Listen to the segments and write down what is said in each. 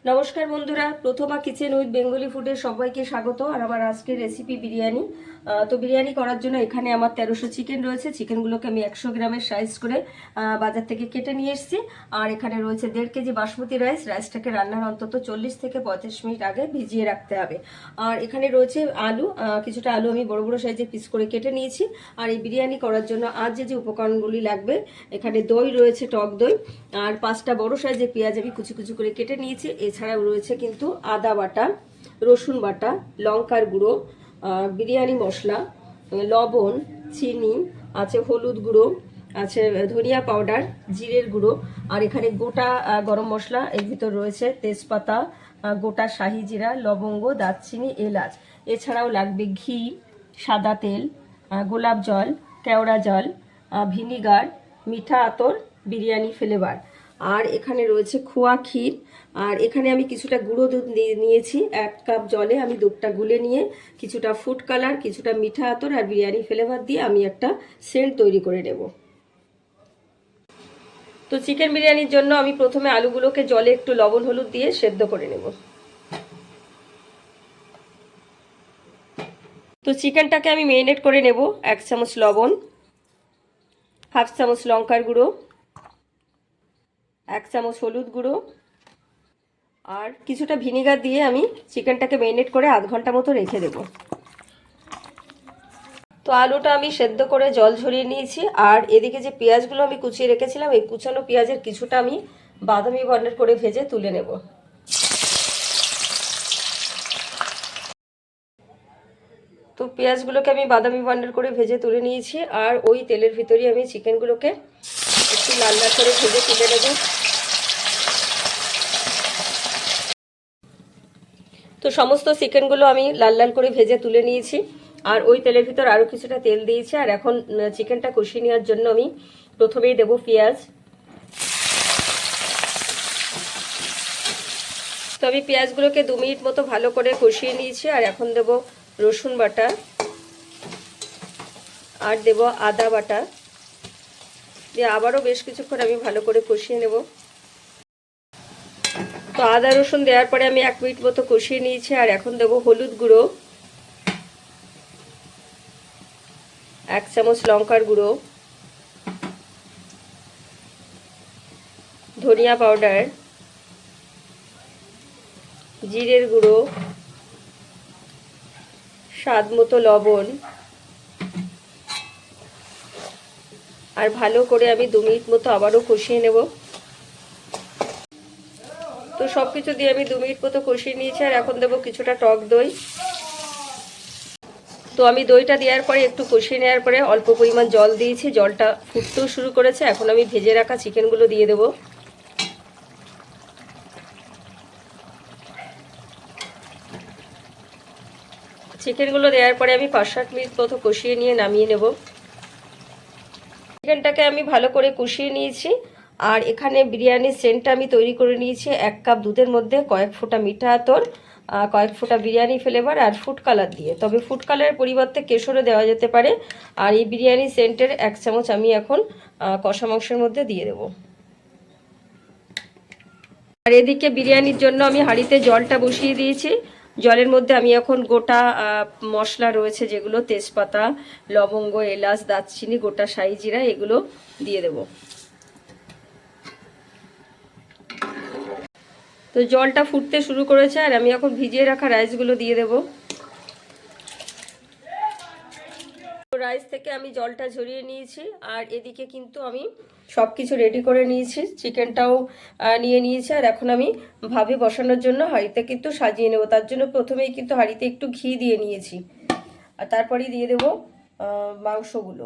নমস্কার বন্ধুরা, প্রথমা kitchen with Bengali ফুডে সবাইকে স্বাগত। আর আমার আজকের রেসিপি বিরিয়ানি। তো বিরিয়ানি করার জন্য এখানে আমার 1300 চিকেন রয়েছে। চিকেনগুলোকে আমি 100 গ্রামের সাইজ করে বাজার থেকে কেটে নিয়ে এসেছি। আর এখানে রয়েছে 1.5 কেজি বাসমতি রাইস। রাইসটাকে রান্নার অন্তত 40 থেকে 35 মিনিট আগে ভিজিয়ে রাখতে হবে। আর এখানে রয়েছে আলু, কিছুটা আলু আমি বড় বড় সাইজে পিস করে কেটে নিয়েছি। আর এই বিরিয়ানি করার জন্য আজ যে উপকরণগুলি লাগবে, এখানে দই রয়েছে, টক দই, আর 5টা বড় সাইজের পেঁয়াজ আমি কুচি কুচি করে কেটে নিয়েছি। এছাড়াও রয়েছে কিন্তু আদা বাটা, রসুন বাটা, লঙ্কার গুঁড়ো, বিরিয়ানি মশলা, লবণ, চিনি, আছে হলুদ গুঁড়ো, আছে ধনিয়া পাউডার, জিরের গুঁড়ো, আর এখানে গোটা গরম মশলা। এর ভিতর রয়েছে তেজপাতা, গোটা শাহি জিরা, লবঙ্গ, দারচিনি, এলাচ। এছাড়াও লাগবে ঘি, সাদা তেল, গোলাপ জল, কেওড়া জল, ভিনিগার, মিঠা আতর, বিরিয়ানি ফ্লেভার। আর এখানে রয়েছে খোয়া ক্ষীর। আর এখানে আমি কিছুটা গুঁড়ো দুধ নিয়েছি। 1 কাপ জলে আমি দুধটা গুলে নিয়ে কিছুটা ফুড কালার, কিছুটা মিঠা আতর আর বিরিয়ানি ফ্লেভার দিয়ে আমি একটা সেন্ট তৈরি করে নেব। তো চিকেন বিরিয়ানির জন্য আমি প্রথমে আলুগুলোকে জলে একটু লবণ হলুদ দিয়ে সেদ্ধ করে নেব। তো চিকেনটাকে আমি মেরিনেট করে নেব। 1 চামচ লবণ, 1/2 চামচ লঙ্কার গুঁড়ো, 1 চামচ হলুদ গুঁড়ো, আর কিছুটা ভিনিগার দিয়ে আমি চিকেনটাকে মেরিনেট করে আধ ঘন্টা মতো রেখে দেব। তো আলুটা আমি সেদ্ধ করে জল ঝরিয়ে নিয়েছি। আর এদিকে যে পেঁয়াজগুলো আমি কুচিয়ে রেখেছিলাম, এই কুচানো পেঁয়াজের কিছুটা আমি বাদামি বর্ণের করে ভেজে তুলে নেব। তো পেঁয়াজগুলোকে আমি বাদামি বর্ণের করে ভেজে তুলে নিয়েছি। আর ওই তেলের ভিতরেই আমি চিকেনগুলোকে একটু লাল লাল করে ভেজে তুলে নেব। তো সমস্ত চিকেনগুলো আমি লাল লাল করে ভেজে তুলে নিয়েছি। আর ওই তেলের ভিতর আরও কিছুটা তেল দিয়েছি। আর এখন চিকেনটা কষিয়ে নেওয়ার জন্য আমি প্রথমেই দেব পেঁয়াজ। তো আমি পেঁয়াজগুলোকে 2 মিনিট মতো ভালো করে কষিয়ে নিয়েছি। আর এখন দেব রসুন বাটা, আর দেব আদা বাটা দিয়ে আবারও বেশ কিছুক্ষণ আমি ভালো করে কষিয়ে নেব। তো আদা রসুন দেওয়ার পরে আমি 1 মিনিট মতো কষিয়ে নিয়েছি। আর এখন দেব হলুদ গুঁড়ো, 1 চামচ লঙ্কার গুঁড়ো, ধনিয়া পাউডার, জিরের গুঁড়ো, স্বাদ মতো লবণ, আর ভালো করে আমি 2 মিনিট মতো আবারও কষিয়ে নেব। তো সব কিছু দিয়ে আমি 2 মিনিট মতো কষিয়ে নিয়েছি। আর এখন দেবো কিছুটা টক দই। তো আমি দইটা দেওয়ার পরে একটু কষিয়ে নেওয়ার পরে অল্প পরিমাণ জল দিয়েছি। জলটা ফুটতেও শুরু করেছে। এখন আমি ভেজে রাখা চিকেনগুলো দিয়ে দেবো। চিকেনগুলো দেওয়ার পরে আমি 5-7 মিনিট মতো কষিয়ে নিয়ে নামিয়ে নেব। চিকেনটাকে আমি ভালো করে কষিয়ে নিয়েছি। আর এখানে বিরিয়ানির সেন্টটা আমি তৈরি করে নিয়েছি। 1 কাপ দুধের মধ্যে কয়েক ফোঁটা মিঠা আতর, কয়েক ফোঁটা বিরিয়ানি ফ্লেভার আর ফুড কালার দিয়ে। তবে ফুড কালারের পরিবর্তে কেশরও দেওয়া যেতে পারে। আর এই বিরিয়ানি সেন্টের 1 চামচ আমি এখন কষা মাংসের মধ্যে দিয়ে দেব। আর এদিকে বিরিয়ানির জন্য আমি হাঁড়িতে জলটা বসিয়ে দিয়েছি। জলের মধ্যে আমি এখন গোটা মশলা রয়েছে যেগুলো, তেজপাতা, লবঙ্গ, এলাচ, দারচিনি, গোটা শাহি জিরা, এগুলো দিয়ে দেব। তো জলটা ফুটতে শুরু করেছে। আর আমি এখন ভিজিয়ে রাখা রাইসগুলো দিয়ে দেব। রাইস থেকে আমি জলটা ঝরিয়ে নিয়েছি। আর এদিকে কিন্তু আমি সব কিছু রেডি করে নিয়েছি, চিকেনটাও নিয়ে নিয়েছি। আর এখন আমি ভাবে বসানোর জন্য হাঁড়িতে কিন্তু সাজিয়ে নেব। তার জন্য প্রথমেই কিন্তু হাঁড়িতে একটু ঘি দিয়ে নিয়েছি। আর তারপরেই দিয়ে দেব মাংসগুলো।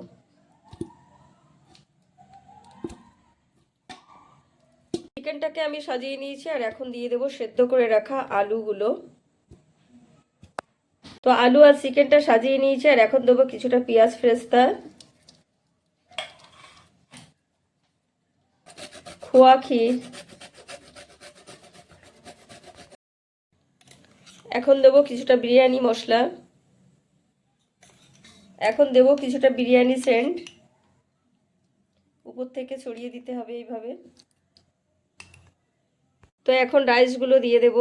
চিকেনটাকে আমি সাজিয়ে নিয়েছি। আর এখন দিয়ে দেব সেদ্ধ করে রাখা আলুগুলো। তো আলু আর চিকেনটা সাজিয়ে নিয়েছি। আর এখন দেবো কিছুটা পেঁয়াজ ফ্রেস্তা, খোয়া ক্ষীর, এখন দেবো কিছুটা বিরিয়ানি মশলা, এখন দেবো কিছুটা বিরিয়ানি সেন্ট। উপর থেকে ছড়িয়ে দিতে হবে এইভাবে। তো এখন রাইসগুলো দিয়ে দেব।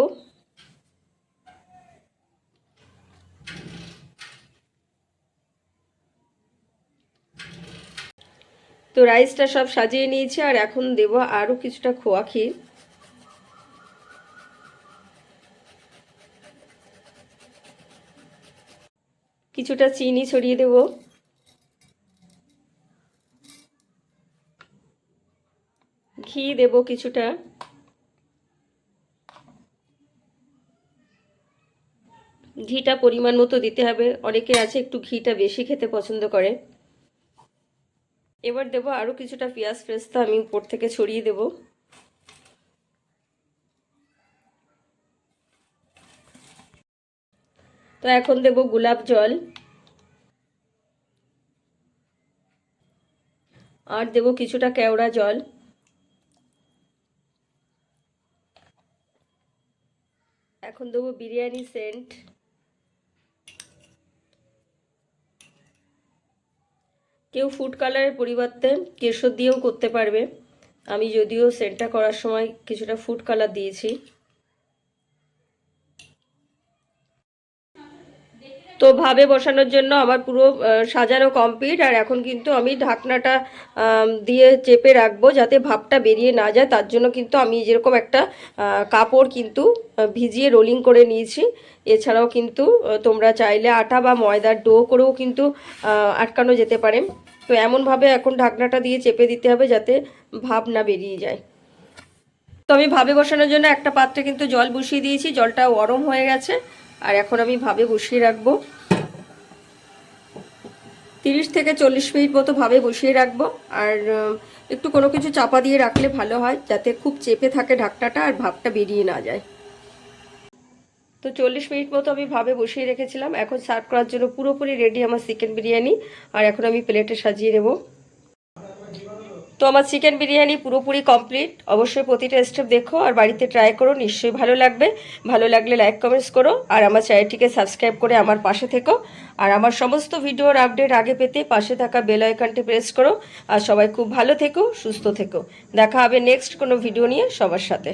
তো রাইসটা সব সাজিয়ে নিয়েছি, আর এখন দেব আরও কিছুটা খোয়া ক্ষীর। কিছুটা চিনি ছড়িয়ে দেব। ঘি দেব কিছুটা। ঘিটা পরিমাণ মতো দিতে হবে, অনেকে আছে একটু ঘিটা বেশি খেতে পছন্দ করে। এবার দেব আরও কিছুটা পেঁয়াজ পেস্তা, আমি উপর থেকে ছড়িয়ে দেব। তো এখন দেব গোলাপ জল, আর দেব কিছুটা কেওড়া জল। এখন দেবো বিরিয়ানি সেন্ট। কেউ ফুড কালারের পরিবর্তে কেশর দিয়েও করতে পারবে, আমি যদিও সেন্টটা করার সময় কিছুটা ফুড কালার দিয়েছি। তো ভাবে বসানোর জন্য আমার পুরো সাজানো কমপ্লিট, আর এখন কিন্তু আমি ঢাকনাটা দিয়ে চেপে রাখবো যাতে ভাপটা বেরিয়ে না যায়। তার জন্য কিন্তু আমি যেরকম একটা কাপড় কিন্তু ভিজিয়ে রোলিং করে নিয়েছি। এছাড়াও কিন্তু তোমরা চাইলে আটা বা ময়দার ডো করেও কিন্তু আটকানো যেতে পারে। তো এমনভাবে এখন ঢাকনাটা দিয়ে চেপে দিতে হবে যাতে ভাপ না বেরিয়ে যায়। তো আমি ভাবে বসানোর জন্য একটা পাত্রে কিন্তু জল বসিয়ে দিয়েছি, জলটা গরম হয়ে গেছে, আর এখন আমি ভাবে বসিয়ে রাখবো। 30 থেকে 40 মিনিট মতো ভাবে বসিয়ে রাখবো। আর একটু কোনো কিছু চাপা দিয়ে রাখলে ভালো হয়, যাতে খুব চেপে থাকে ঢাকনাটা আর ভাপটা বেরিয়ে না যায়। তো 40 মিনিট মতো আমি ভাবে বসিয়ে রেখেছিলাম। এখন সার্ভ করার জন্য পুরোপুরি রেডি আমার চিকেন বিরিয়ানি, আর এখন আমি প্লেটে সাজিয়ে নেব। তো আমার চিকেন বিরিয়ানি পুরোপুরি কমপ্লিট। অবশ্যই প্রতিটা স্টেপ দেখো আর বাড়িতে ট্রাই করো, নিশ্চয়ই ভালো লাগবে। ভালো লাগলে লাইক কমেন্টস করো, আর আমার চ্যানেলটিকে সাবস্ক্রাইব করে আমার পাশে থেকো। আর আমার সমস্ত ভিডিওর আপডেট আগে পেতে পাশে থাকা বেল আইকনটি প্রেস করো। আর সবাই খুব ভালো থেকো, সুস্থ থেকো। দেখা হবে নেক্সট কোনো ভিডিও নিয়ে সবার সাথে।